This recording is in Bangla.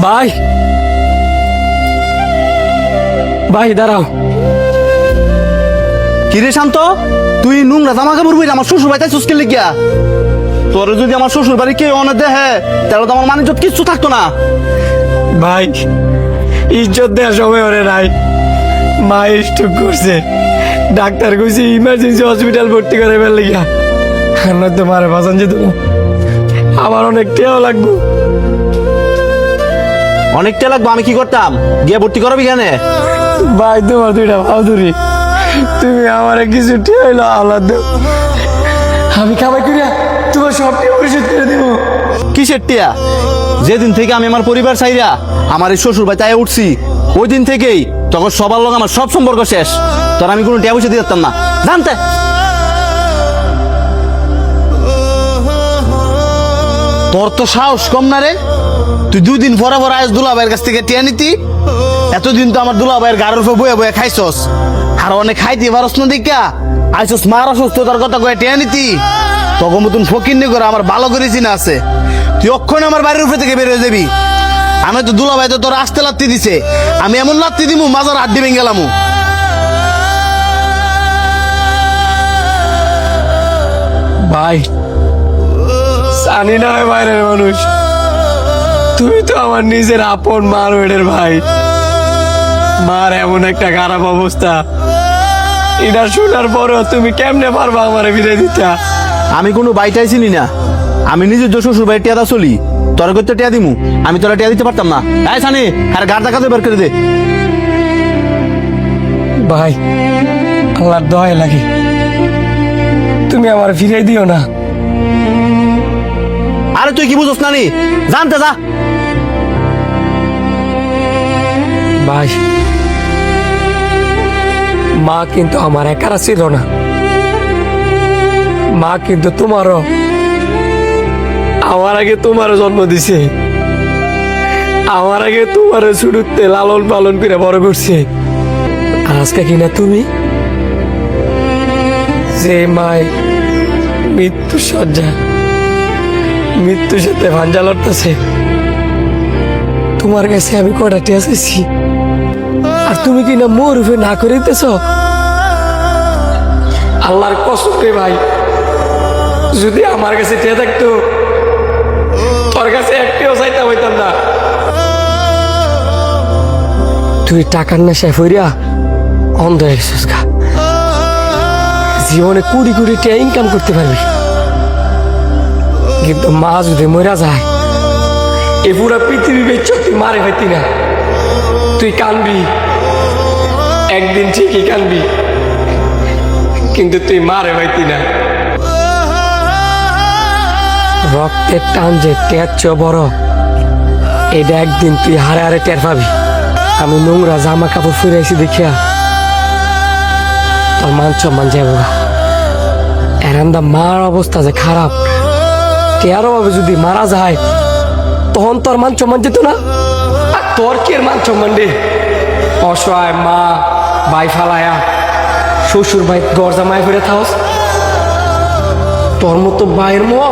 ভাই ভাই দাঁড়াও। কিরে শান্ত, তুই নোংরা জামা কাপড় পরে আমার শ্বশুর বাড়িতে চুস্কে লিখিয়া? তোর যদি আমার শ্বশুর বাড়ি কেউ অনেক দেহে তাহলে তো আমার মানিজ্জত কিচ্ছু থাকতো না। ভাই ইজ্জত দেওয়ার সময় ওরে নাই, মা স্ট্রোক করছে, ডাক্তার কইছে ইমার্জেন্সি হসপিটাল ভর্তি করে ফেললে গিয়া, নয়তো মারে বাঁচান যেত না। আমার অনেক টেও লাগবো। অনেকটা লাগবে, আমি কি করতাম? গিয়ে ভর্তি করাবি কেন? ভাই তোমার দুইটা বাহাদুরি, তুমি আমার কিছু টেও হইলো আল্লাহ দেও, আমি কামাই করিয়া তোমার সব টেও পরিশোধ করে দেবো। কিসের টিয়া? যেদিন থেকে আমি আমার পরিবার চাইরা আমার এই শ্বশুর বাড়িতে আয়া উঠছি ওই দিন থেকেই তখন সবার লোক আমার সব সম্পর্ক শেষ। তোর আমি কোনো টিয়া পয়সা দিয়ে দিতাম না, জানতে? তোর তো সাহস কম না রে, তুই 2 দিন পরে পরে আজ দুলাভাইয়ের কাছ থেকে টিয়া নিতি। এতদিন তো আমার দুলাভাইয়ের গাড়ির উপর বয়ে বয়ে খাইছস, আর অনেক খাইতে পারস না দেখা আইসস মার অসুস্থতার কথা কয়ে টিয়া নিতি। তখন মতন ফকির নি করে আমার ভালো করে চিনা আছে, তুই অক্ষণ আমার বাড়ির উপরে থেকে বেরিয়ে যাবি। আমি তো দুলাভাই তো তোর আসতে লাত্তি দিছে, আমি এমন লাত্তি দিমু মাজার হাড্ডি ভেঙে গেলামু। ভাই জানি না হয় বাইরের মানুষ, তুমি তো আমার নিজের আপন মার ওয়েডের ভাই। মার এমন একটা খারাপ অবস্থা, এটা শোনার পরও তুমি কেমনে পারবা আমারে ফিরে দিতা? আমি কোনো বাইটাই চিনি না, আমি নিজের শ্বশুর বাড়ির টিয়াদা চলি, তোরা করতে টিয়া দিমু? আমি তোরা টিয়া দিতে পারতাম না। তাই সানি আর গাড় দেখাতে বের করে দে। ভাই আল্লাহর দয়া লাগে, তুমি আমার ফিরে দিও না। আরে তুই কি বুঝছ নানি, জানতে যা। ভাই মা কিন্তু আমার একারা ছিল না, মা কিন্তু তোমারও, আমার আগে তোমারও জন্ম দিছে, আমার আগে তোমারও শুরুতে লালন পালন করে বড় করছে। আর আজকে কিনা তুমি যে মায় মৃত্যু সজ্জা, মৃত্যুর সাথে ভাঞ্জা লড়তেছে, তোমার কাছে আমি কটা টিয়া চাইছি, আর তুমি কিনা মোর উপরে না করে দিতেছ। আল্লাহর কসম রে ভাই, যদি আমার কাছে টিয়া থাকতো তোর কাছে একটিও চাইতে হইতাম না। তুই টাকার নেশায় ফইরা অন্ধ হয়ে গেছিস গা, জীবনে কুড়ি কুড়ি টিয়া ইনকাম করতে পারবি, কিন্তু মা যদি মরা যায় এ পুরা পৃথিবী বেচ তুই মারে হইতি না। তুই কানবি, একদিন ঠিকই কানবি, কিন্তু তুই মারে হইতি না। রক্তের টান যে টের চেয়ে বড়, এটা একদিন তুই হারে হারে টের পাবি। আমি নোংরা জামা কাপড় ফুরাইছি দেখিয়া তোর মান সম্মান যাবো। এরান্দা মার অবস্থা যে খারাপ, টেরো ভাবে যদি মারা যায় তখন তোর মান সম্মান যেত না। আর তোর কি মান সম্মান রে? অসহায় মা ভাই ফালায়া শ্বশুর ভাই দরজা মায় ফিরে থাকস, তোর মতো ভাইয়ের মোহ